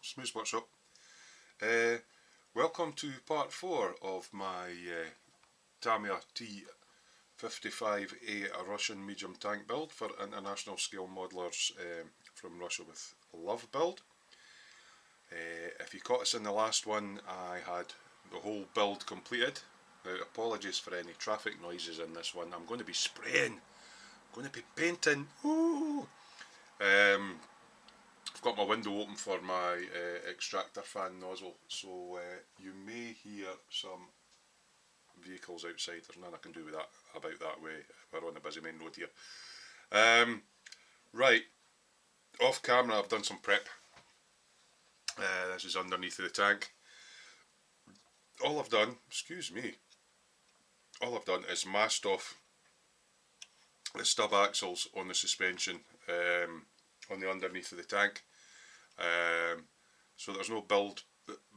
Smooth Workshop. Welcome to part 4 of my Tamiya T-55A Russian medium tank build for international scale modelers from Russia with love build. If you caught us in the last one, I had the whole build completed. Now, apologies for any traffic noises in this one. I'm going to be spraying, I'm going to be painting. Ooh. I've got my window open for my extractor fan nozzle, so you may hear some vehicles outside. There's nothing I can do with that about that way. We're on a busy main road here. Right, off camera I've done some prep. This is underneath of the tank. All I've done, all I've done is masked off the stub axles on the suspension on the underneath of the tank, so there's no build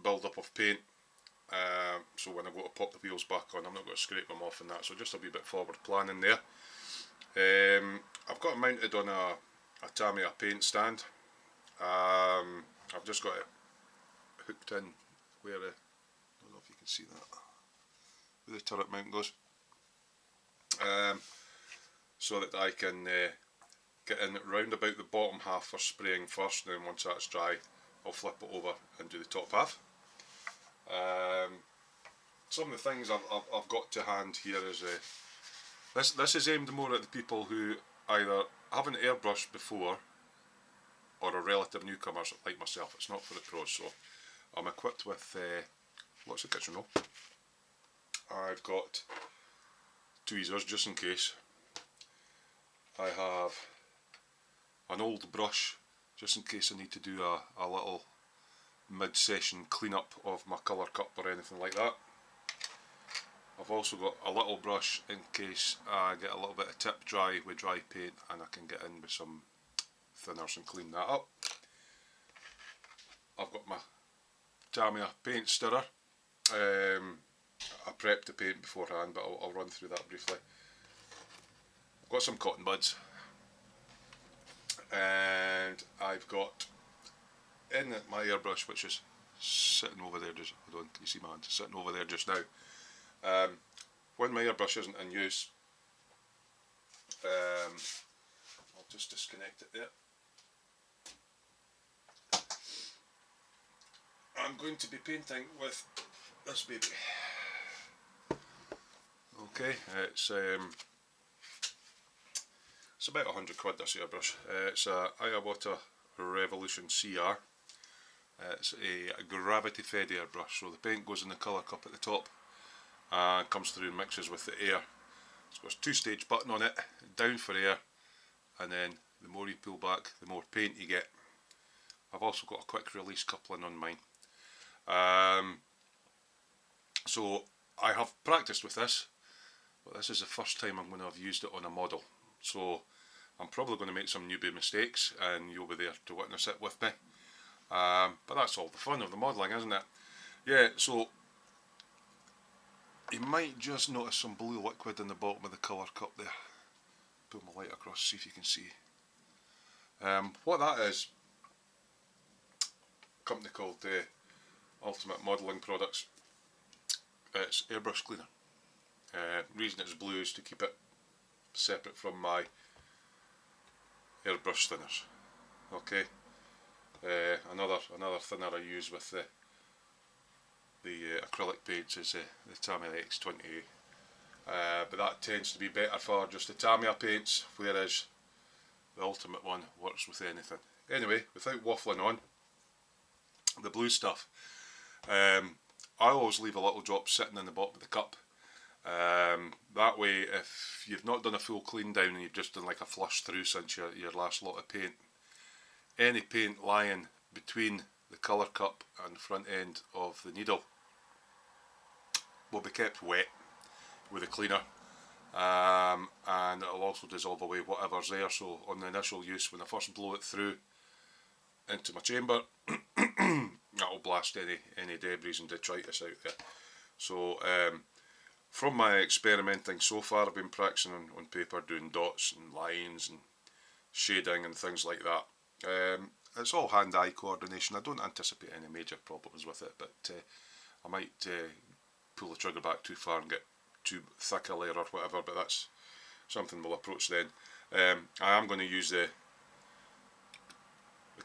up of paint, so when I go to pop the wheels back on I'm not going to scrape them off and that, so just a wee bit forward planning there. I've got it mounted on a Tamiya paint stand. I've just got it hooked in where I don't know if you can see that, where the turret mount goes, so that I can get in round about the bottom half for spraying first, and then once that's dry I'll flip it over and do the top half. Some of the things I've got to hand here is this is aimed more at the people who either haven't airbrushed before or are relative newcomers like myself. It's not for the pros, so I'm equipped with lots of kitchen roll. I've got tweezers just in case. I have an old brush just in case I need to do a little mid-session cleanup of my colour cup or anything like that. I've also got a little brush in case I get a little bit of tip dry with dry paint and I can get in with some thinners and clean that up. I've got my Tamiya paint stirrer. I prepped the paint beforehand, but I'll run through that briefly. I've got some cotton buds, and I've got in my airbrush, which is sitting over there just, hold on, can you see my hand? Sitting over there just now. When my airbrush isn't in use, I'll just disconnect it there. I'm going to be painting with this baby. Okay, it's about 100 quid, this airbrush. It's a Iwata Revolution CR. It's a gravity fed airbrush, so the paint goes in the colour cup at the top and comes through and mixes with the air. It's got a 2-stage button on it, down for air, and then the more you pull back the more paint you get. I've also got a quick release coupling on mine. So I have practiced with this, but this is the first time I'm going to have used it on a model, so I'm probably going to make some newbie mistakes and you'll be there to witness it with me, but that's all the fun of the modelling, isn't it? Yeah, so you might just notice some blue liquid in the bottom of the colour cup there. Pull my light across, see if you can see. What that is, a company called Ultimate Modelling Products. It's airbrush cleaner. Reason it's blue is to keep it separate from my airbrush thinners. Okay. Another thinner I use with the acrylic paints is the Tamiya X20A. But that tends to be better for just the Tamiya paints, whereas the Ultimate one works with anything. Anyway, without waffling on, the blue stuff. I always leave a little drop sitting in the bottom of the cup. That way, if you've not done a full clean down and you've just done like a flush through since your last lot of paint, any paint lying between the colour cup and the front end of the needle will be kept wet with a cleaner, and it'll also dissolve away whatever's there. So on the initial use, when I first blow it through into my chamber, that'll blast any debris and detritus out there. So from my experimenting so far, I've been practicing on paper, doing dots and lines and shading and things like that. it's all hand-eye coordination. I don't anticipate any major problems with it, but I might pull the trigger back too far and get too thick a layer or whatever, but that's something we'll approach then. I am going to use the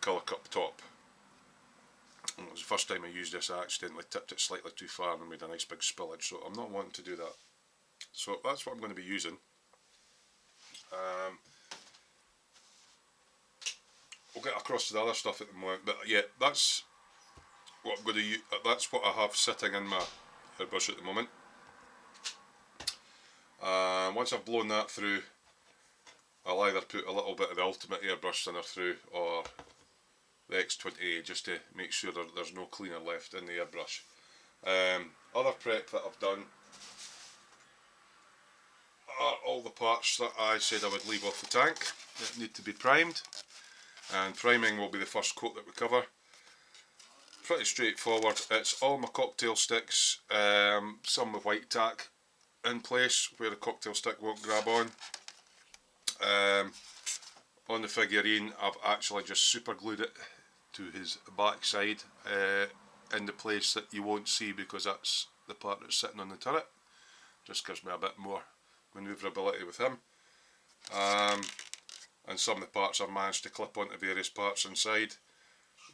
colour cup top. And it was the first time I used this, I accidentally tipped it slightly too far and made a nice big spillage, so I'm not wanting to do that. So that's what I'm going to be using. We'll get across to the other stuff at the moment, but yeah, that's what I'm going to use. That's what I have sitting in my airbrush at the moment. Once I've blown that through, I'll either put a little bit of the ultimate airbrush thinner through or the X20A, just to make sure there's no cleaner left in the airbrush. Other prep that I've done are all the parts that I said I would leave off the tank that need to be primed, and priming will be the first coat that we cover. Pretty straightforward. It's all my cocktail sticks, some with white tack in place where the cocktail stick won't grab on. On the figurine, I've actually just super glued it to his backside in the place that you won't see, because that's the part that's sitting on the turret. Just gives me a bit more manoeuvrability with him. And some of the parts I've managed to clip onto various parts inside.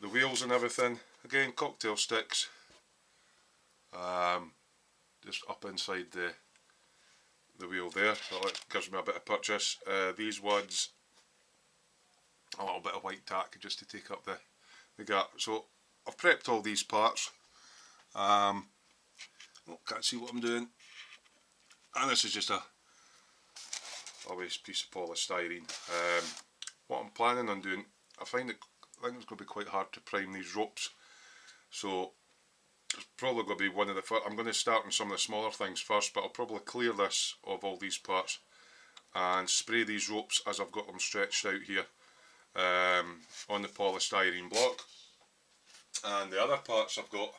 The wheels and everything, again cocktail sticks, just up inside the wheel there, so that gives me a bit of purchase. These ones, a little bit of white tack just to take up the gap. So I've prepped all these parts. Oh, can't see what I'm doing. And this is just a waste piece of polystyrene. What I'm planning on doing, I think it's going to be quite hard to prime these ropes, so it's probably going to be one of the first. I'm going to start on some of the smaller things first, but I'll probably clear this of all these parts and spray these ropes as I've got them stretched out here on the polystyrene block. And the other parts I've got,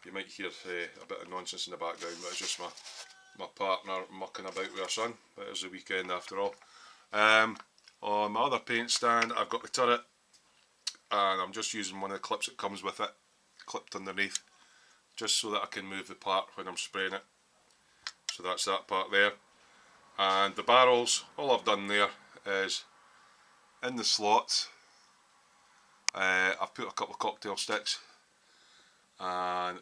you might hear a bit of nonsense in the background, but it's just my partner mucking about with her son. It is the weekend after all. On my other paint stand, I've got the turret, and I'm just using one of the clips that comes with it, clipped underneath, just so that I can move the part when I'm spraying it. So that's that part there. And the barrels, all I've done there is in the slots, I've put a couple of cocktail sticks and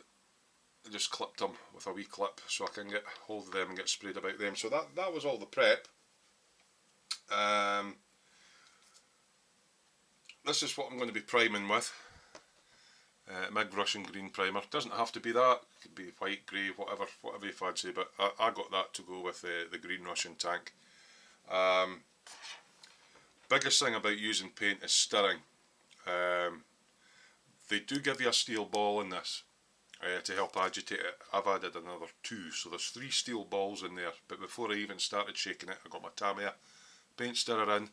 just clipped them with a wee clip so I can get hold of them and get sprayed about them. So that was all the prep. This is what I'm going to be priming with. MIG Russian green primer. Doesn't have to be that, it could be white, grey, whatever you fancy, but I got that to go with the green Russian tank. Biggest thing about using paint is stirring. They do give you a steel ball in this to help agitate it. I've added another 2, so there's 3 steel balls in there, but before I even started shaking it, I got my Tamiya paint stirrer in.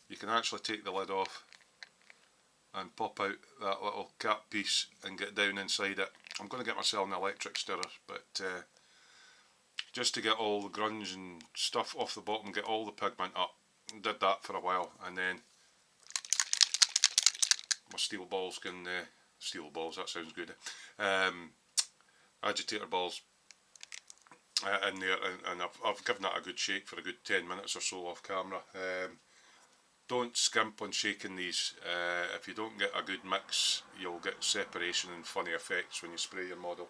You can actually take the lid off and pop out that little cap piece and get down inside it. I'm going to get myself an electric stirrer, but just to get all the grunge and stuff off the bottom, get all the pigment up. Did that for a while, and then my steel balls can, steel balls, that sounds good, agitator balls in there, and I've given that a good shake for a good 10 minutes or so off camera. Don't skimp on shaking these. If you don't get a good mix, you'll get separation and funny effects when you spray your model.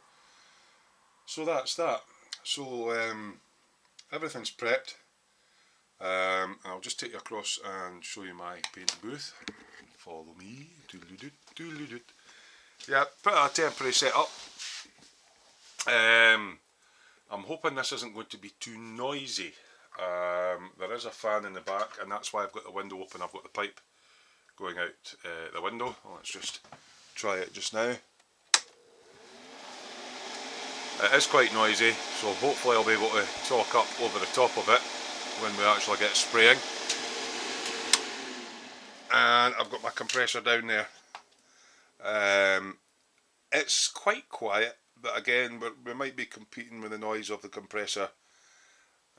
So that's that. So everything's prepped. I'll just take you across and show you my paint booth. Follow me. Yeah, put a temporary setup. I'm hoping this isn't going to be too noisy. There is a fan in the back, and that's why I've got the window open. I've got the pipe going out the window. Well, let's just try it just now. It is quite noisy, so hopefully I'll be able to talk up over the top of it when we actually get spraying. And I've got my compressor down there. It's quite quiet, but again we might be competing with the noise of the compressor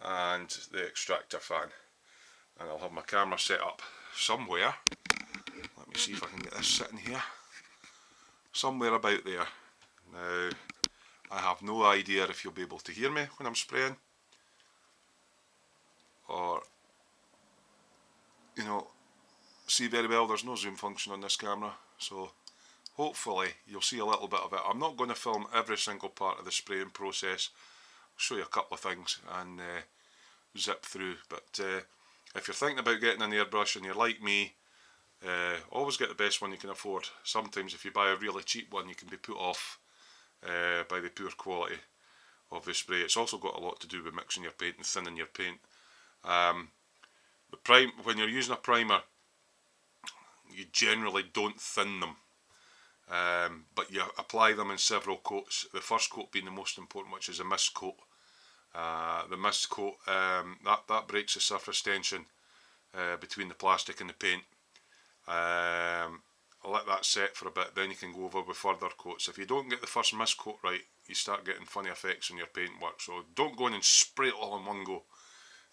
and the extractor fan. And I'll have my camera set up somewhere me see if I can get this sitting here. Somewhere about there. Now, I have no idea if you'll be able to hear me when I'm spraying, or, you know, see very well. There's no zoom function on this camera, so hopefully you'll see a little bit of it. I'm not going to film every single part of the spraying process. I'll show you a couple of things and zip through, but if you're thinking about getting an airbrush and you're like me, always get the best one you can afford. Sometimes if you buy a really cheap one, you can be put off by the poor quality of the spray. It's also got a lot to do with mixing your paint and thinning your paint. When you're using a primer, you generally don't thin them, but you apply them in several coats. The first coat being the most important, which is a mist coat. The mist coat, that breaks the surface tension between the plastic and the paint. I'll let that set for a bit, then you can go over with further coats. If you don't get the first mist coat right, you start getting funny effects on your paintwork, so don't go in and spray it all in one go.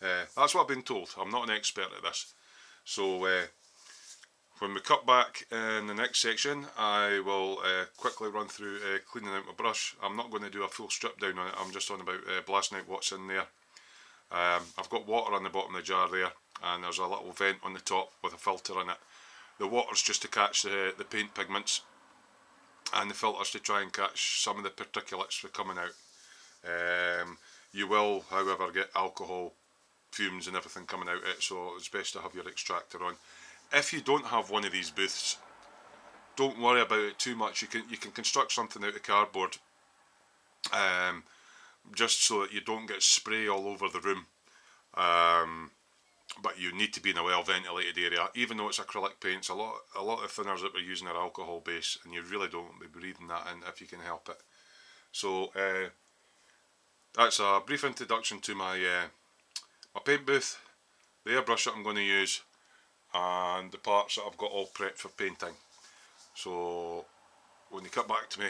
That's what I've been told. I'm not an expert at this. So when we cut back in the next section, I will quickly run through cleaning out my brush. I'm not going to do a full strip down on it, I'm just on about blasting out what's in there. I've got water on the bottom of the jar there, and there's a little vent on the top with a filter in it. The water's just to catch the paint pigments, and the filter's to try and catch some of the particulates that are coming out. You will, however, get alcohol fumes and everything coming out of it, so it's best to have your extractor on. If you don't have one of these booths, don't worry about it too much. You can construct something out of cardboard, just so that you don't get spray all over the room. But you need to be in a well ventilated area. Even though it's acrylic paints, a lot of thinners that we're using are alcohol based, and you really don't be breathing that in if you can help it. So that's a brief introduction to my my paint booth, the airbrush that I'm going to use, and the parts that I've got all prepped for painting. So when you cut back to me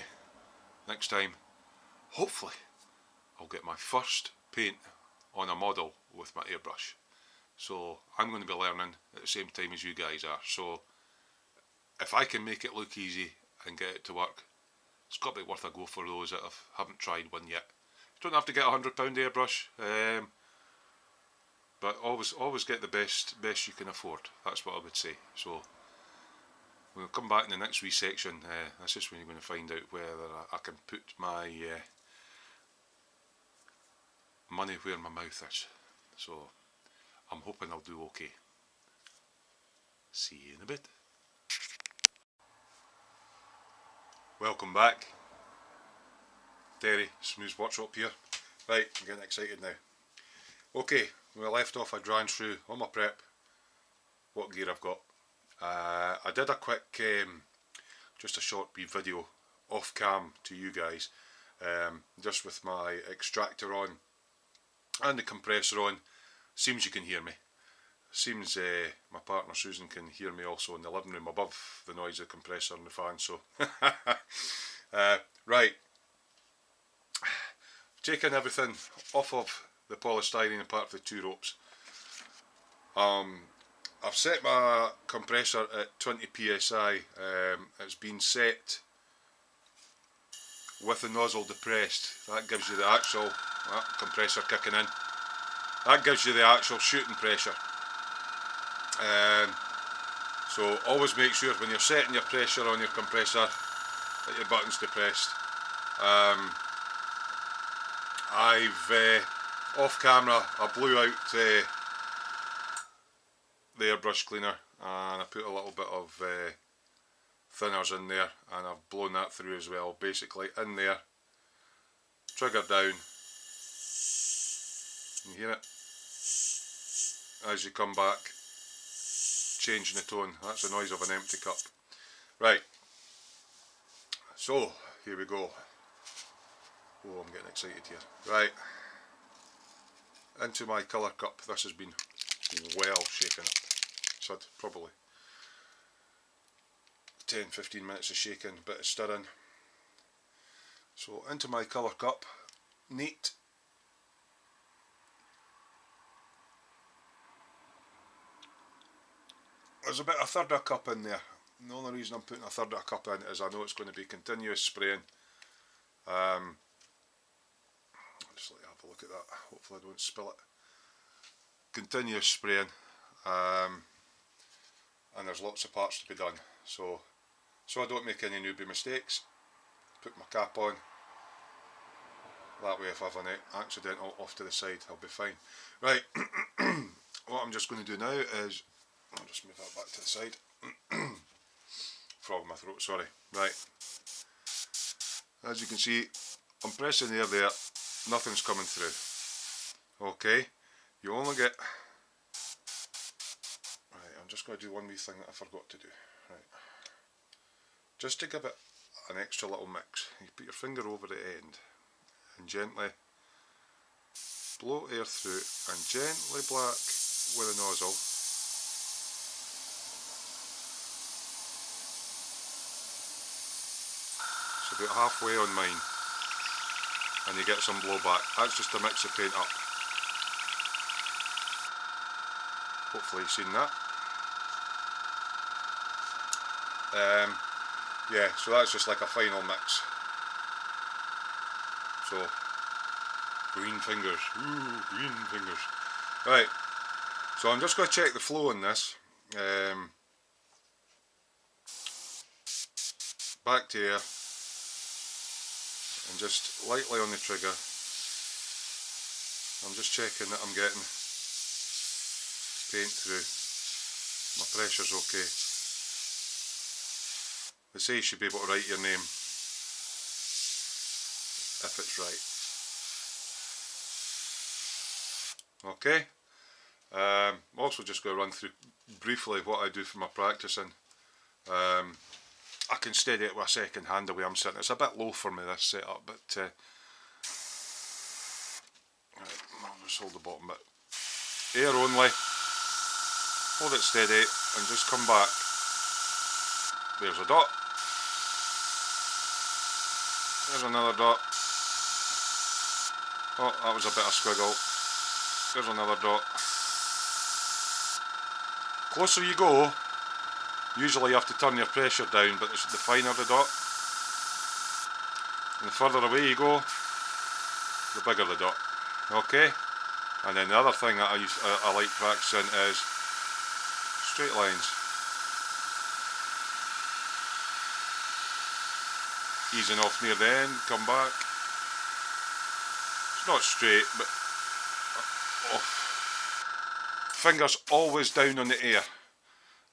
next time, hopefully I'll get my first paint on a model with my airbrush. So I'm going to be learning at the same time as you guys are. So if I can make it look easy and get it to work, it's got to be worth a go for those that haven't tried one yet. You don't have to get a £100 airbrush, but always get the best you can afford. That's what I would say. So we'll come back in the next wee section. That's just when you're going to find out whether I can put my money where my mouth is. So I'm hoping I'll do okay. See you in a bit. Welcome back. Terry, Smooth Workshop here. Right, I'm getting excited now. Okay, when I left off, I ran through all my prep, what gear I've got. I did a quick, just a short wee video off cam to you guys, just with my extractor on and the compressor on. Seems you can hear me. Seems my partner Susan can hear me also in the living room above the noise of the compressor and the fan. So right, taking everything off of the polystyrene apart from the two ropes. I've set my compressor at 20 psi. It's been set with the nozzle depressed. That gives you the actual compressor kicking in. That gives you the actual shooting pressure. So always make sure when you're setting your pressure on your compressor that your button's depressed. I've off camera I blew out the airbrush cleaner, and I put a little bit of thinners in there, and I've blown that through as well. Basically in there, trigger down, you hear it as you come back, changing the tone. That's the noise of an empty cup. Right, so here we go. Oh, I'm getting excited here. Right, into my colour cup. This has been well shaken up. So I'd probably 10-15 minutes of shaking, a bit of stirring. So into my colour cup, neat. There's about a third of a cup in there. The only reason I'm putting a third of a cup in is I know it's going to be continuous spraying. Just let you have a look at that, hopefully I don't spill it. Continuous spraying, and there's lots of parts to be done, so I don't make any newbie mistakes. Put my cap on, that way if I have an accidental off to the side I'll be fine. Right, what I'm just going to do now is, I'll just move that back to the side. Frog in my throat, sorry. Right, as you can see, I'm pressing air there, nothing's coming through. Okay, you only get, right, I'm just going to do one wee thing that I forgot to do. Right, just to give it an extra little mix, you put your finger over the end and gently blow air through and gently black with a nozzle. So about halfway on mine, and you get some blowback. That's just to mix the paint up. Hopefully you've seen that. Yeah, so that's just like a final mix. So, green fingers, ooh, green fingers. Right, so I'm just going to check the flow on this. Back to air, and just lightly on the trigger. I'm just checking that I'm getting paint through. My pressure's okay. They say you should be able to write your name if it's right. Okay. I'm also just going to run through briefly what I do for my practicing. I can steady it with a second hand the way I'm sitting. It's a bit low for me, this setup, but right, I'll just hold the bottom bit. Air only. Hold it steady and just come back. There's a dot. There's another dot. Oh, that was a bit of squiggle. There's another dot. Closer you go, usually you have to turn your pressure down, but the finer the dot, and the further away you go, the bigger the dot. Okay? And then the other thing that I like practicing is straight lines. Easing off near the end, come back. It's not straight, but off. Fingers always down on the air.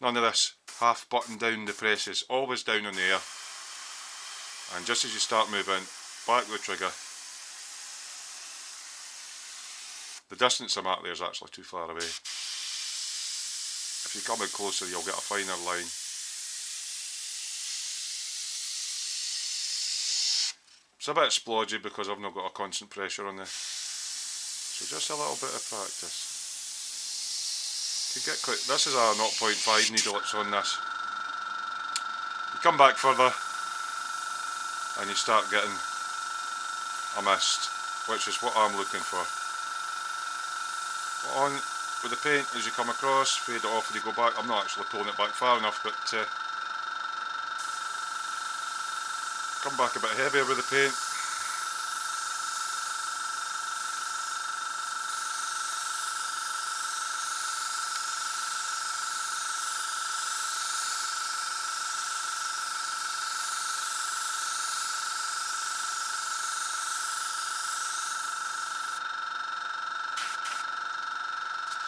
None of this half button down the presses, always down on the air. And just as you start moving, back the trigger. The distance I'm at there is actually too far away. If you come in closer, you'll get a finer line. It's a bit splodgy because I've not got a constant pressure on this. So just a little bit of practice. You get quite, this is a 0.5 needle that's on this. You come back further and you start getting a mist, which is what I'm looking for. Put on with the paint as you come across, fade it off when you go back. I'm not actually pulling it back far enough, but come back a bit heavier with the paint.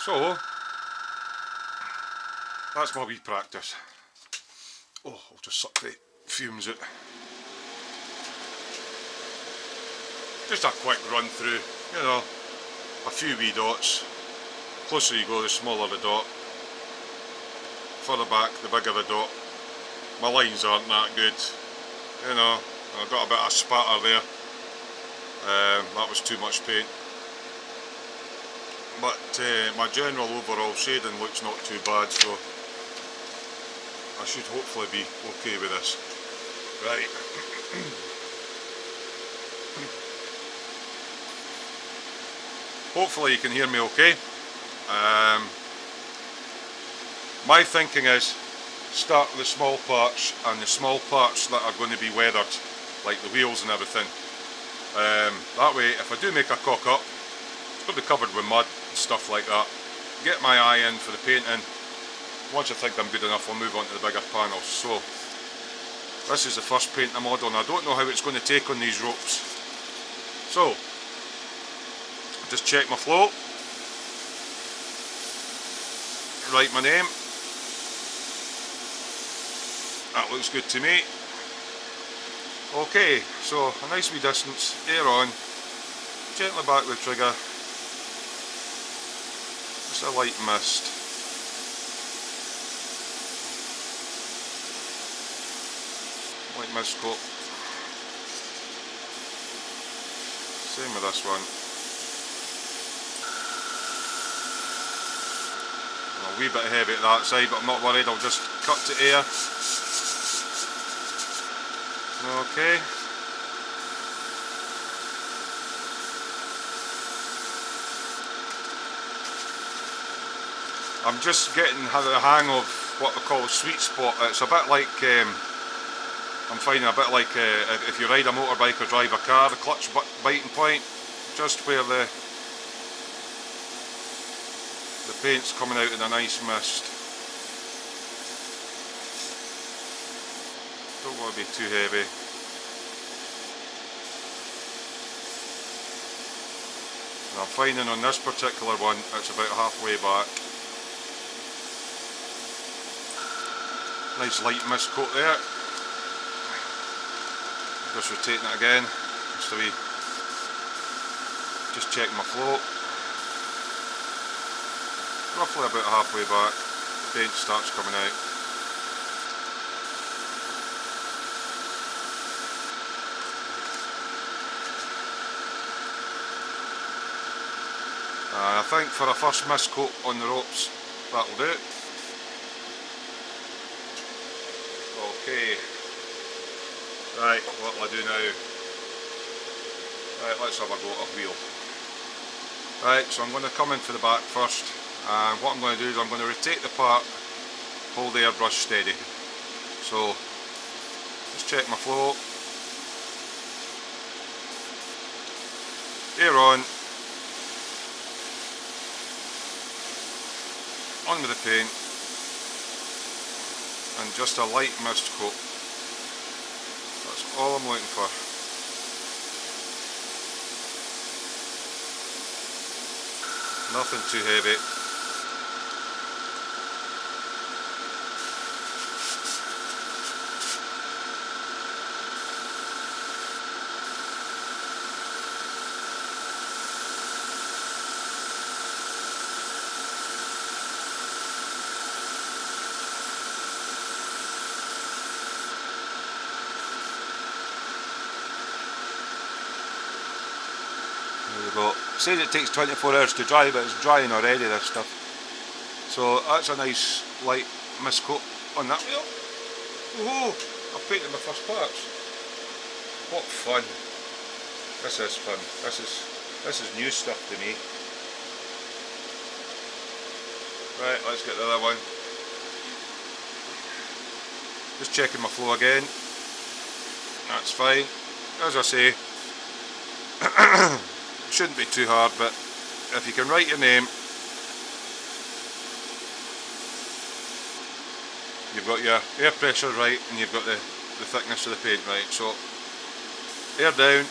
So, that's my wee practice. Oh, I'll just suck the fumes out. Just a quick run through, you know, a few wee dots. The closer you go, the smaller the dot. Further back, the bigger the dot. My lines aren't that good, you know, I've got a bit of spatter there. That was too much paint. But my general overall shading looks not too bad, so I should hopefully be okay with this. Right. Hopefully you can hear me okay. My thinking is start with the small parts, and the small parts that are going to be weathered, like the wheels and everything. That way, if I do make a cock up, it's going to be covered with mud and stuff like that. Get my eye in for the painting. Once I think I'm good enough, I'll move on to the bigger panels. So this is the first paint I'm on. I don't know how it's going to take on these ropes. So just check my flow, write my name. That looks good to me. Okay, so a nice wee distance, air on, gently back with the trigger, just a light mist. Light mist coat. Same with this one. A wee bit heavy at that side, but I'm not worried, I'll just cut to air. Okay. I'm just getting the hang of what we call a sweet spot. It's a bit like, I'm finding a bit like if you ride a motorbike or drive a car, the clutch biting point, just where the paint's coming out in a nice mist. Don't want to be too heavy. And I'm finding on this particular one it's about halfway back. Nice light mist coat there. Just rotating it again. Just a wee. Just checking my flow. Roughly about halfway back. The paint starts coming out. I think for a first mist coat on the ropes, that'll do it. Okay. Right, what will I do now? Right, let's have a go at a wheel. Right, so I'm going to come in for the back first, and what I'm going to do is I'm going to rotate the part, hold the airbrush steady. So, just check my flow. Air on with the paint, and just a light mist coat. That's all I'm looking for. Nothing too heavy. There we go. It says it takes 24 hours to dry, but it's drying already, this stuff. So that's a nice light mist coat on that wheel. Woohoo! I've painted my first parts. What fun! This is fun. This is new stuff to me. Right, let's get the other one. Just checking my flow again. That's fine. As I say, it shouldn't be too hard, but if you can write your name, you've got your air pressure right, and you've got the thickness of the paint right. So air down,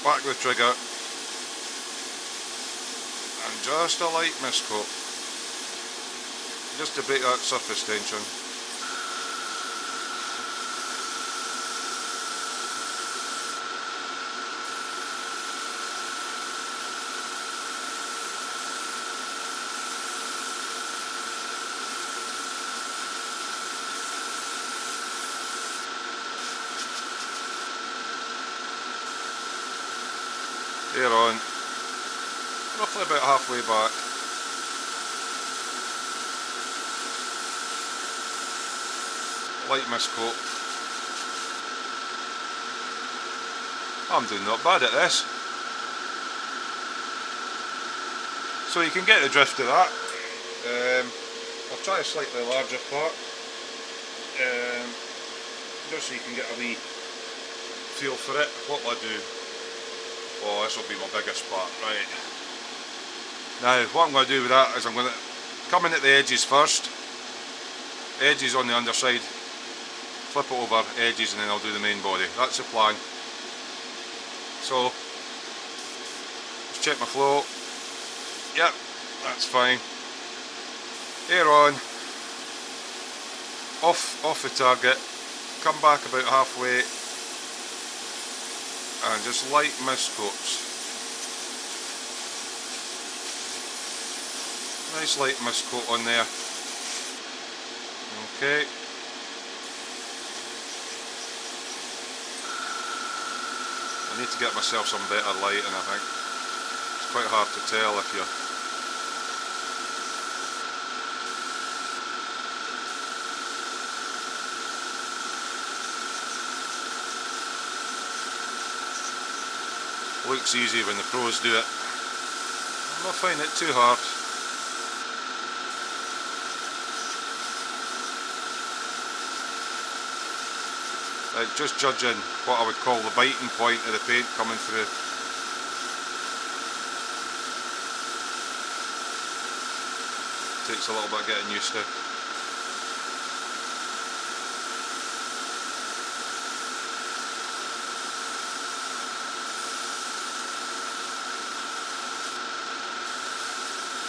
back with the trigger, and just a light mist coat, just to break that surface tension. Air on, roughly about halfway back. Light mist coat. I'm doing not bad at this. So you can get the drift of that. try a slightly larger part, just so you can get a wee feel for it. What will I do? Oh, this will be my biggest part, right. Now what I'm going to do with that is I'm going to come in at the edges first, edges on the underside, flip it over, edges, and then I'll do the main body. That's the plan. So, let's check my flow. Yep, that's fine. Air on, off the target, come back about halfway, and just light mist coats. Nice light mist coat on there. Okay. I need to get myself some better lighting, I think. It's quite hard to tell if you're... Looks easy when the pros do it. I'm not finding it too hard. Just judging what I would call the biting point of the paint coming through. Takes a little bit of getting used to.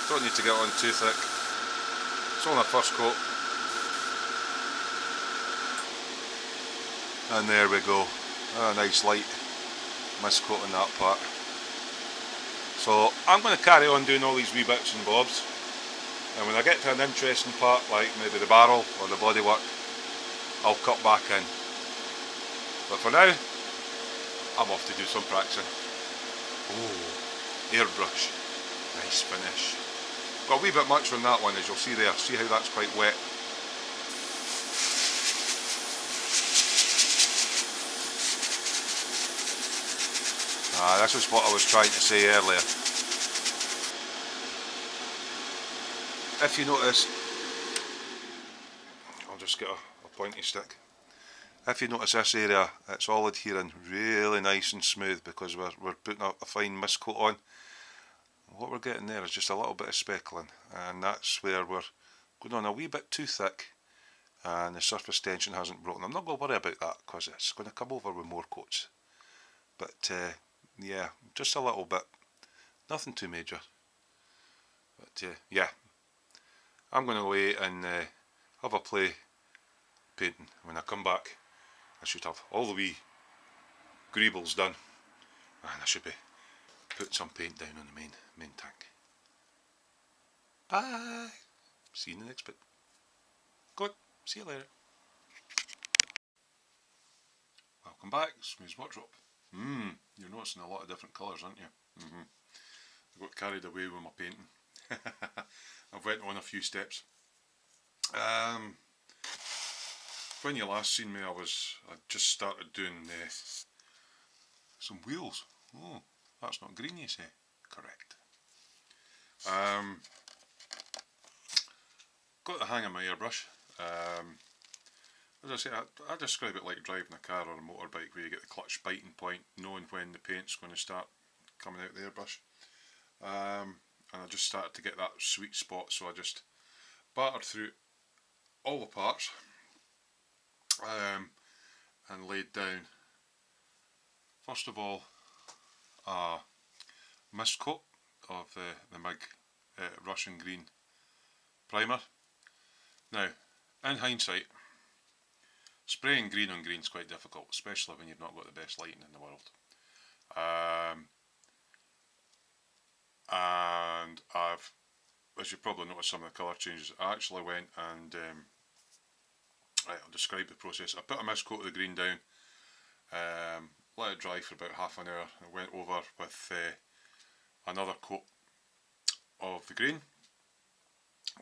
Don't need to get on too thick. It's only a first coat. And there we go. A nice light mist coat on that part. So I'm going to carry on doing all these wee bits and bobs, and when I get to an interesting part like maybe the barrel or the bodywork, I'll cut back in. But for now, I'm off to do some practicing. Oh, airbrush. Nice finish. Got a wee bit much on that one, as you'll see there. See how that's quite wet. This is what I was trying to say earlier. If you notice, I'll just get a pointy stick. If you notice this area, it's all adhering really nice and smooth because we're putting a fine mist coat on. What we're getting there is just a little bit of speckling, and that's where we're going on a wee bit too thick and the surface tension hasn't broken. I'm not going to worry about that because it's going to come over with more coats. But yeah, just a little bit, nothing too major. But yeah, I'm going to away and have a play painting. When I come back, I should have all the wee greebles done, and I should be putting some paint down on the main tank. Bye! See you in the next bit. Good, see you later. Welcome back, Smooth's Workshop. You're noticing a lot of different colours, aren't you? I got carried away with my painting. I've went on a few steps. When you last seen me, I just started doing some wheels. Oh, that's not green, you say? Correct. Got the hang of my airbrush. As I say, I describe it like driving a car or a motorbike, where you get the clutch biting point, knowing when the paint's going to start coming out the airbrush. And I just started to get that sweet spot, so I just battered through all the parts and laid down, first of all, a mist coat of the MIG Russian green primer. Now, in hindsight, spraying green on green is quite difficult, especially when you've not got the best lighting in the world. And I've, as you probably noticed some of the colour changes, I actually went and, right, I'll describe the process. I put a mist coat of the green down, let it dry for about half an hour, and went over with another coat of the green,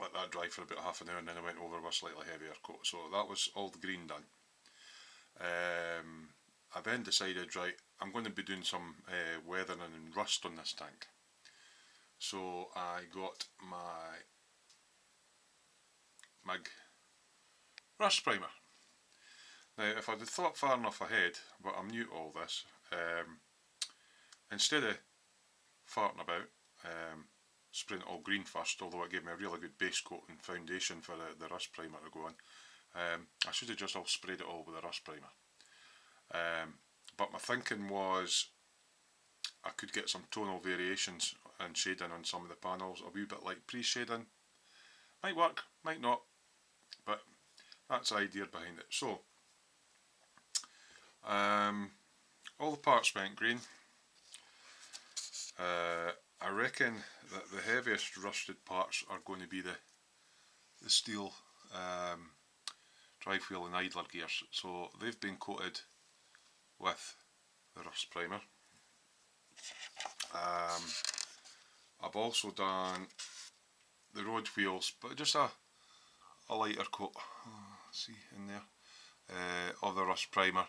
let that dry for about half an hour, and then I went over with a slightly heavier coat. So that was all the green done. I then decided, right, I'm going to be doing some weathering and rust on this tank. So I got my MIG rust primer. Now if I'd thought far enough ahead, but I'm new to all this, instead of farting about, spraying it all green first, although it gave me a really good base coat and foundation for the rust primer to go on, I should have just all sprayed it all with the rust primer. But my thinking was I could get some tonal variations and shading on some of the panels, a wee bit like pre-shading. Might work, might not, but that's the idea behind it. So, all the parts went green. I reckon that the heaviest rusted parts are going to be the steel drive wheel and idler gears. So they've been coated with the rust primer. I've also done the road wheels, but just a lighter coat, see in there, of the rust primer.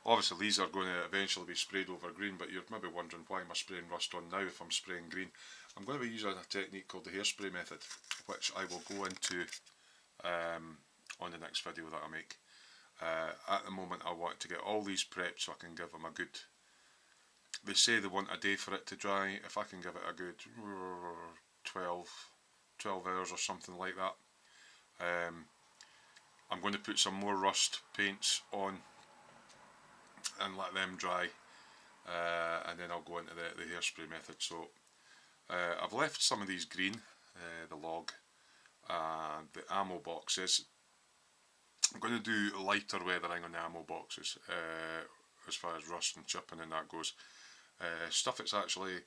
Obviously these are going to eventually be sprayed over green, but you're maybe wondering why am I spraying rust on now if I'm spraying green. I'm going to be using a technique called the hairspray method, which I will go into on the next video that I make. At the moment I want to get all these prepped so I can give them a good, they say they want a day for it to dry. If I can give it a good 12 hours or something like that, I'm going to put some more rust paints on and let them dry, and then I'll go into the hairspray method. So I've left some of these green, the log and the ammo boxes. I'm going to do lighter weathering on the ammo boxes as far as rust and chipping and that goes. Stuff that's actually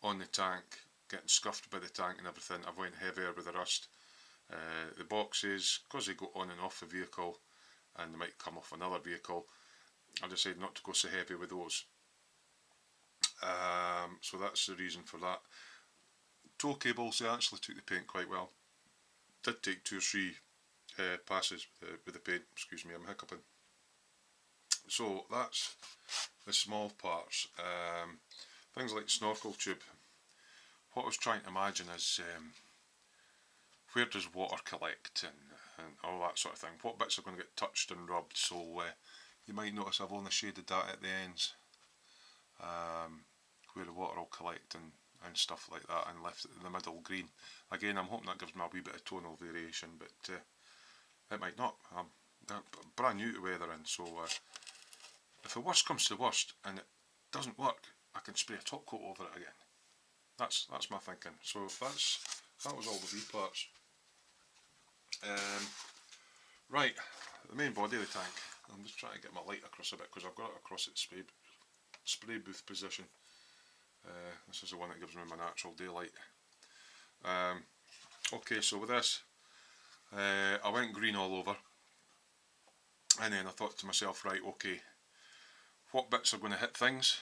on the tank, getting scuffed by the tank and everything, I've went heavier with the rust. The boxes, because they go on and off the vehicle and they might come off another vehicle, I decided not to go so heavy with those. So that's the reason for that. Tow cables, they actually took the paint quite well. Did take 2 or 3 passes with the paint. Excuse me, I'm hiccuping. So that's the small parts. Things like snorkel tube. What I was trying to imagine is where does water collect and all that sort of thing. What bits are going to get touched and rubbed? So you might notice I've only shaded that at the ends, where the water will collect and stuff like that, and left it in the middle green. Again, I'm hoping that gives me a wee bit of tonal variation, but it might not. I'm brand new to weathering, so if the worst comes to the worst and it doesn't work, I can spray a top coat over it again. That's my thinking. So that was all the V parts. Right, the main body of the tank. I'm just trying to get my light across a bit because I've got it across its spray booth position. This is the one that gives me my natural daylight. Okay, so with this, I went green all over, and then I thought to myself, right, okay, what bits are going to hit things?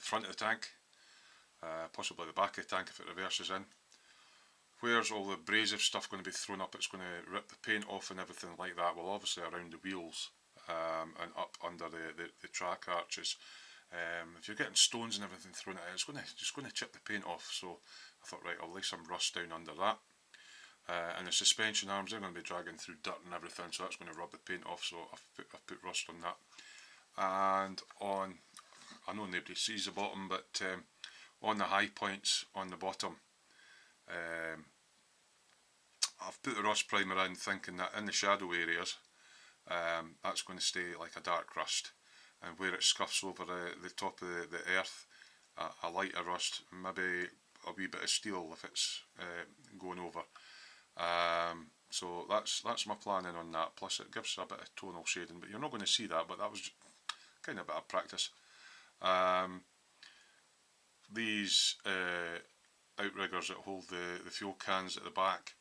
Front of the tank, possibly the back of the tank if it reverses in. Where's all the abrasive stuff going to be thrown up? It's going to rip the paint off and everything like that. Well, obviously around the wheels and up under the track arches. If you're getting stones and everything thrown at it, it's just going to chip the paint off. So I thought, right, I'll lay some rust down under that. And the suspension arms, they're going to be dragging through dirt and everything, so that's going to rub the paint off. So I've put rust on that. And on, I know nobody sees the bottom, but on the high points on the bottom, I've put the rust primer in thinking that in the shadow areas, that's going to stay like a dark rust, and where it scuffs over the top of the earth, a lighter rust, maybe a wee bit of steel if it's going over. So that's my planning on that. Plus it gives a bit of tonal shading, but you're not going to see that, but that was kind of a bit of practice. These outriggers that hold the fuel cans at the back,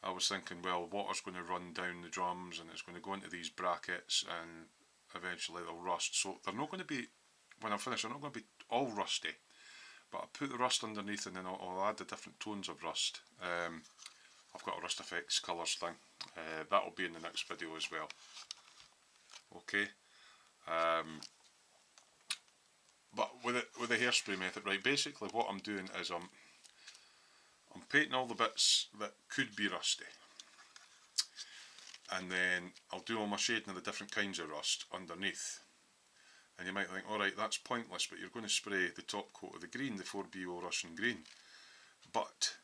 I was thinking, well, water's going to run down the drums and it's going to go into these brackets and eventually they'll rust. So they're not going to be, when I'm finished, they're not going to be all rusty, but I'll put the rust underneath and then I'll add the different tones of rust. I've got a rust effects colours thing, that'll be in the next video as well. Okay, but with the hairspray method, right, basically what I'm doing is I'm painting all the bits that could be rusty, and then I'll do all my shading of the different kinds of rust underneath. And you might think, alright, that's pointless, but you're going to spray the top coat of the green, the 4BO Russian green. But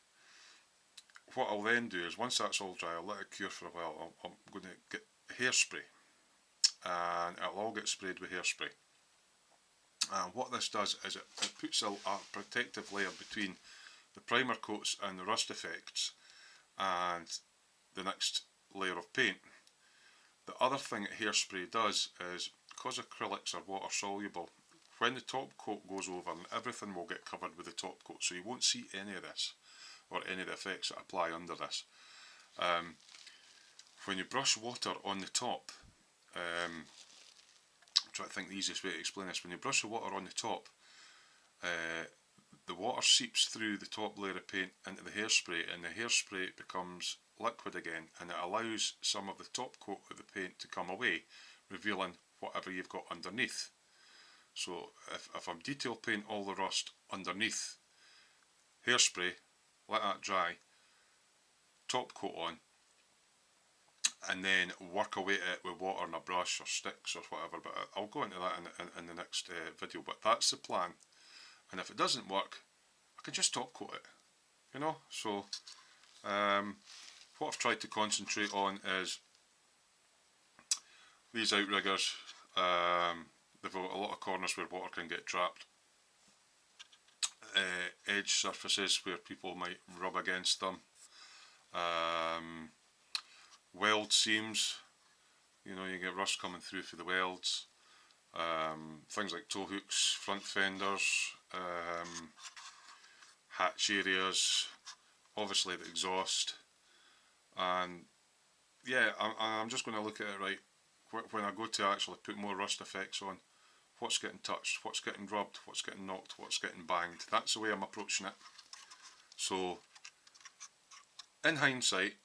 what I'll then do is, once that's all dry, I'll let it cure for a while. I'm going to get hairspray, and it'll all get sprayed with hairspray. And what this does is it puts a protective layer between the primer coats and the rust effects and the next layer of paint. The other thing that hairspray does is, because acrylics are water soluble, when the top coat goes over, everything will get covered with the top coat, so you won't see any of this or any of the effects that apply under this. When you brush water on the top, I'm trying to think the easiest way to explain this. When you brush the water on the top, the water seeps through the top layer of paint into the hairspray, and the hairspray becomes liquid again, and it allows some of the top coat of the paint to come away, revealing whatever you've got underneath. So if I'm detail paint all the rust underneath, hairspray, let that dry, top coat on, and then work away at it with water and a brush or sticks or whatever, but I'll go into that in the next video. But that's the plan, and if it doesn't work, I can just top coat it, you know. So what I've tried to concentrate on is these outriggers. They've got a lot of corners where water can get trapped, edge surfaces where people might rub against them, weld seams, you know, you get rust coming through the welds, things like tow hooks, front fenders, hatch areas, obviously the exhaust. And yeah, I'm just going to look at it, right, when I go to actually put more rust effects on, what's getting touched, what's getting rubbed, what's getting knocked, what's getting banged. That's the way I'm approaching it. So in hindsight,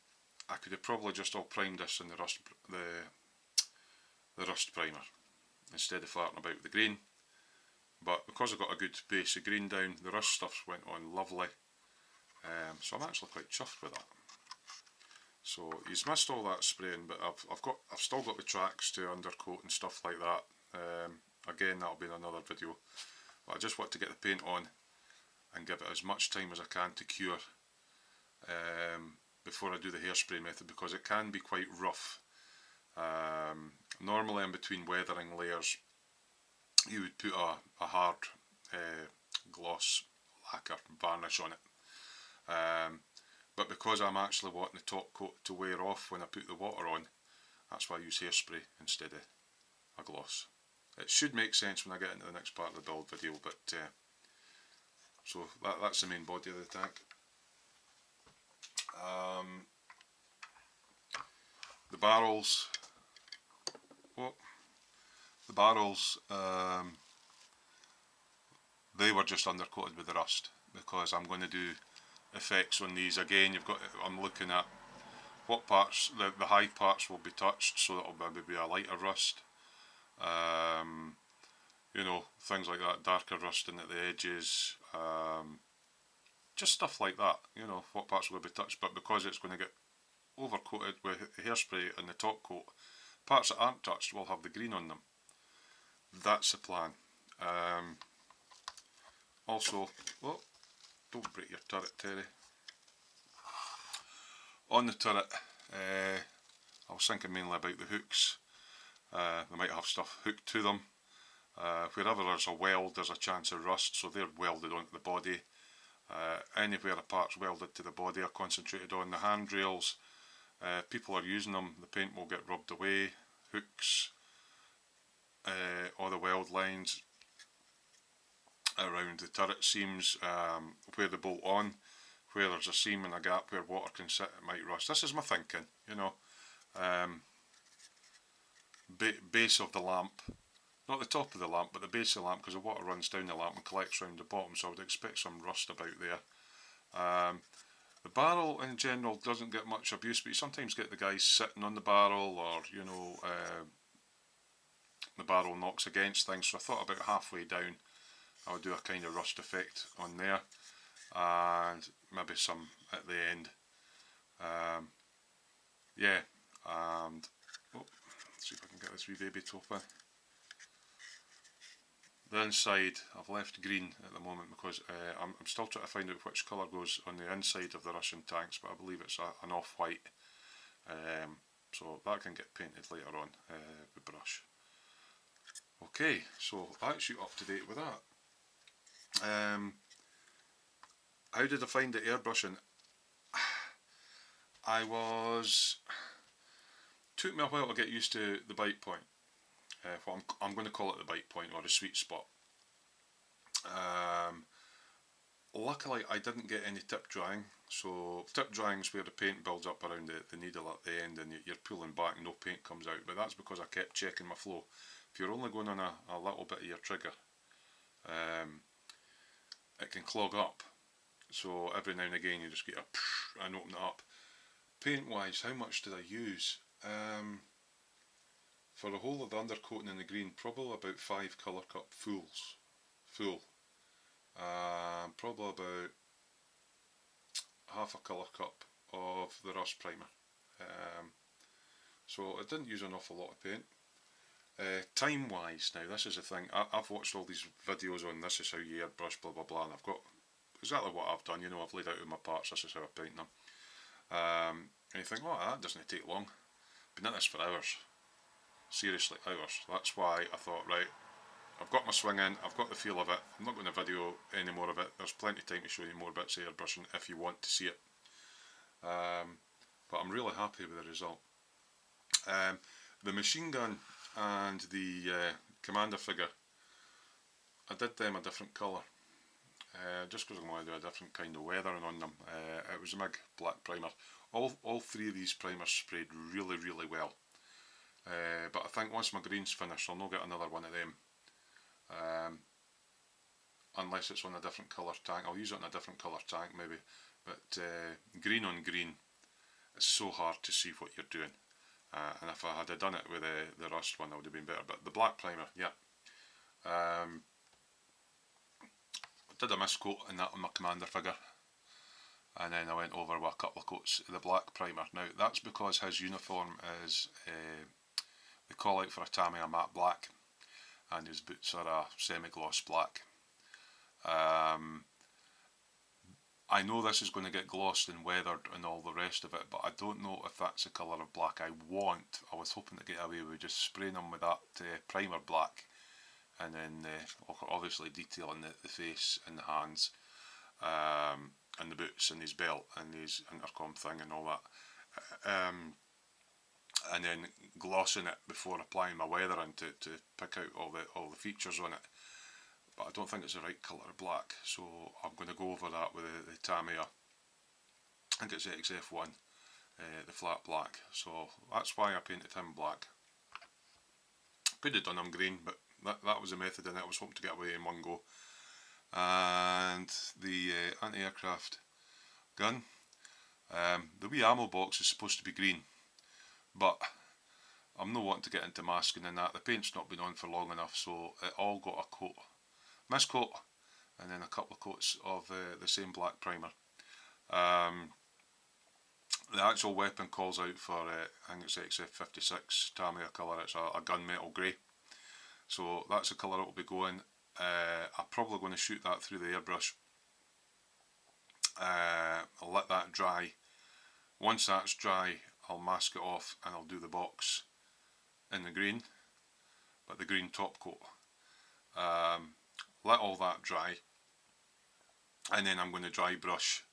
I could have probably just all primed this in the rust primer instead of farting about the green, but because I've got a good base of green down, the rust stuff went on lovely, so I'm actually quite chuffed with that. So he's missed all that spraying, but I've still got the tracks to undercoat and stuff like that. Again, that'll be in another video, but I just want to get the paint on and give it as much time as I can to cure before I do the hairspray method, because it can be quite rough. Normally in between weathering layers you would put a hard gloss lacquer varnish on it, but because I'm actually wanting the top coat to wear off when I put the water on, that's why I use hairspray instead of a gloss. It should make sense when I get into the next part of the build video, but so that's the main body of the tank. The barrels, they were just undercoated with the rust, because I'm going to do effects on these. Again, I'm looking at what parts, the high parts will be touched, so that'll maybe be a lighter rust. You know, things like that, darker rusting at the edges, just stuff like that, you know, what parts will be touched. But because it's going to get overcoated with hairspray and the top coat, parts that aren't touched will have the green on them. That's the plan. Also, oh, don't break your turret, Terry. On the turret, I was thinking mainly about the hooks. They might have stuff hooked to them. Wherever there's a weld, there's a chance of rust, so they're welded onto the body. Anywhere a part's welded to the body are concentrated on. The handrails, people are using them, the paint will get rubbed away. Hooks, all the weld lines around the turret seams, where they bolt on, where there's a seam and a gap where water can sit, it might rust. This is my thinking, you know. Base of the lamp, not the top of the lamp, but the base of the lamp, because the water runs down the lamp and collects around the bottom, so I would expect some rust about there. The barrel in general doesn't get much abuse, but you sometimes get the guys sitting on the barrel, or you know, the barrel knocks against things, so I thought about halfway down I would do a kind of rust effect on there. and maybe some at the end. Yeah, and let's see if I can get this wee baby to open. The inside I've left green at the moment because I'm still trying to find out which colour goes on the inside of the Russian tanks, but I believe it's an off-white, so that can get painted later on with brush. Okay, so that's you up to date with that. How did I find it airbrushing? Took me a while to get used to the bite point. What I'm going to call it the bite point, or the sweet spot. Luckily I didn't get any tip drying, so tip drying is where the paint builds up around the needle at the end and you're pulling back and no paint comes out, but that's because I kept checking my flow. If you're only going on a little bit of your trigger, it can clog up, so every now and again you just get a and open it up. Paint wise, how much did I use? For the whole of the undercoating in the green, probably about 5 colour cup full. Probably about half a colour cup of the rust primer. So I didn't use an awful lot of paint. Time wise, now this is the thing, I've watched all these videos on this is how you airbrush blah blah blah, and I've got exactly what I've done, you know, I've laid out my parts, this is how I paint them. And you think, oh, that doesn't take long. Been at this for hours. Seriously, hours. That's why I thought, right, I've got my swing in, I've got the feel of it, I'm not going to video any more of it, there's plenty of time to show you more bits of airbrushing if you want to see it. But I'm really happy with the result. The machine gun and the commander figure, I did them a different colour, just because I wanted to do a different kind of weathering on them. It was a MIG black primer. All three of these primers sprayed really well. But I think once my green's finished I'll not get another one of them. Unless it's on a different colour tank. I'll use it on a different colour tank maybe. But green on green, it's so hard to see what you're doing. And if I had done it with the rust one, I would have been better. But the black primer, yeah. I did a miscoat in that on my commander figure. And then I went over with a couple of coats of the black primer. Now that's because his uniform is they call out for a Tamiya matte black, and his boots are a semi-gloss black. I know this is going to get glossed and weathered and all the rest of it, but I don't know if that's the colour of black I want. I was hoping to get away with just spraying them with that primer black, and then obviously detailing the face and the hands, and the boots and his belt and his intercom thing and all that. And then glossing it before applying my weathering to pick out all the features on it. But I don't think it's the right colour of black, so I'm going to go over that with the Tamiya. I think it's XF1, the flat black. So that's why I painted him black. Could have done him green, but that was the method, and I was hoping to get away in one go. And the anti-aircraft gun, the wee ammo box is supposed to be green, but I'm not wanting to get into masking and that. The paint's not been on for long enough, so it all got a coat, miscoat, and then a couple of coats of the same black primer. The actual weapon calls out for, I think it's XF56 Tamiya colour, it's a gunmetal grey. So that's the colour it will be going. I'm probably going to shoot that through the airbrush. I'll let that dry. Once that's dry, I'll mask it off and I'll do the box in the green, but the green top coat. Let all that dry, and then I'm going to dry brush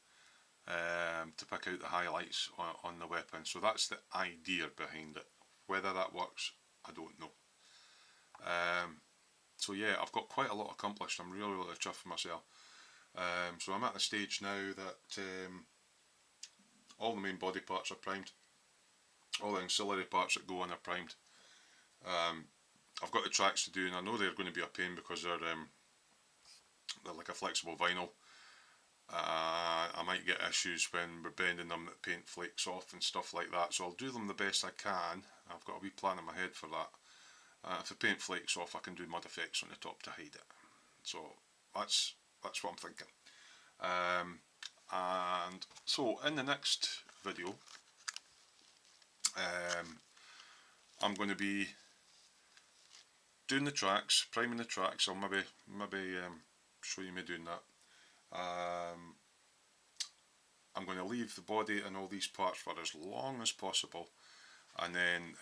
to pick out the highlights on the weapon. So that's the idea behind it. Whether that works, I don't know. So yeah, I've got quite a lot accomplished. I'm really chuffed with myself. So I'm at the stage now that all the main body parts are primed. All the ancillary parts that go on are primed. I've got the tracks to do, and I know they're going to be a pain because they're like a flexible vinyl. I might get issues when we're bending them that paint flakes off and stuff like that, so I'll do them the best I can. I've got a wee plan in my head for that. If the paint flakes off, I can do mud effects on the top to hide it. So that's what I'm thinking. And so in the next video, I'm going to be doing the tracks, priming the tracks. I'll maybe show you me doing that. I'm going to leave the body and all these parts for as long as possible, and then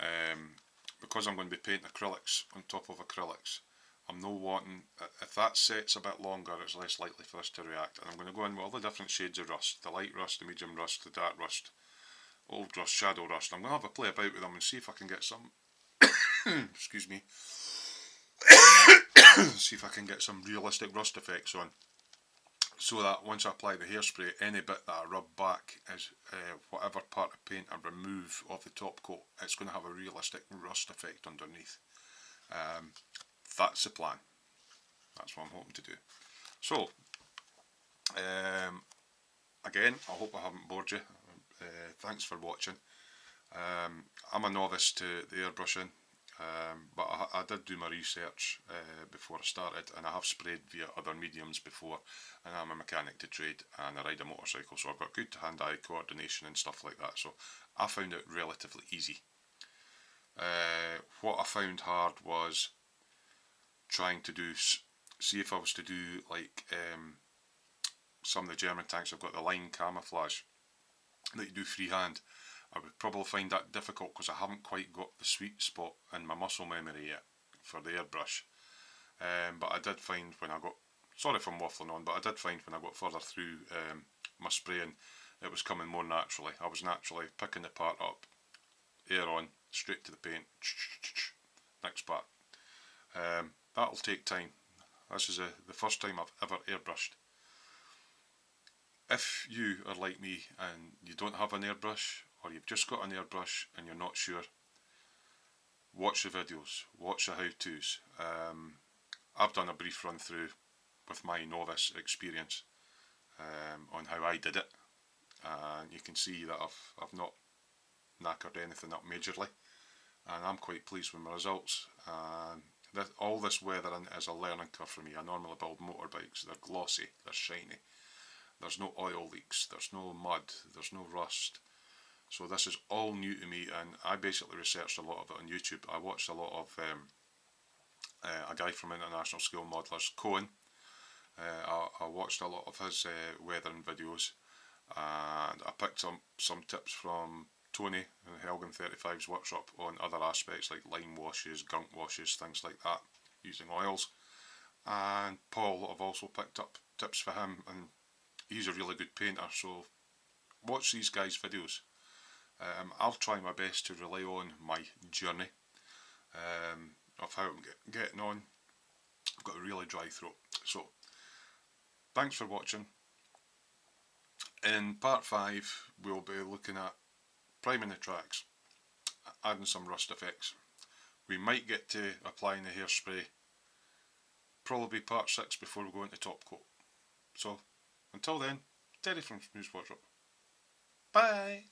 because I'm going to be painting acrylics on top of acrylics, I'm not wanting, if that set's a bit longer, it's less likely for us to react. And I'm going to go in with all the different shades of rust, the light rust, the medium rust, the dark rust, old rust, shadow rust. I'm going to have a play about with them and see if I can get some excuse me see if I can get some realistic rust effects on, so that once I apply the hairspray, any bit that I rub back is whatever part of paint I remove off the top coat, it's going to have a realistic rust effect underneath. That's the plan. That's what I'm hoping to do. So, again, I hope I haven't bored you. Thanks for watching. I'm a novice to the airbrushing, but I did do my research before I started, and I have sprayed via other mediums before, and I'm a mechanic to trade, and I ride a motorcycle, so I've got good hand-eye coordination and stuff like that, so I found it relatively easy. What I found hard was trying to do, see if I was to do like some of the German tanks. I've got the line camouflage that you do freehand. I would probably find that difficult because I haven't quite got the sweet spot in my muscle memory yet for the airbrush. But I did find when I got, sorry if I'm waffling on, but I did find when I got further through my spraying, it was coming more naturally. I was naturally picking the part up, air on, straight to the paint, next part. That'll take time. This is the first time I've ever airbrushed. If you are like me and you don't have an airbrush, or you've just got an airbrush and you're not sure, watch the videos, watch the how-tos. I've done a brief run through with my novice experience on how I did it, and you can see that I've not knackered anything up majorly, and I'm quite pleased with my results. And all this weathering is a learning curve for me. I normally build motorbikes, they're glossy, they're shiny, there's no oil leaks, there's no mud, there's no rust. So this is all new to me, and I basically researched a lot of it on YouTube. I watched a lot of a guy from International Scale Modelers, Cohen. I watched a lot of his weathering videos, and I picked up some tips from Tony and Helgen 35's workshop on other aspects like line washes, gunk washes, things like that, using oils. And Paul, I've also picked up tips for him, and he's a really good painter, so watch these guys' videos. I'll try my best to relay on my journey of how I'm getting on. I've got a really dry throat, so thanks for watching. In part 5 we'll be looking at priming the tracks, adding some rust effects. We might get to applying the hairspray, probably part 6 before we go into top coat. So until then, Terry from Smooth Workshop. Bye!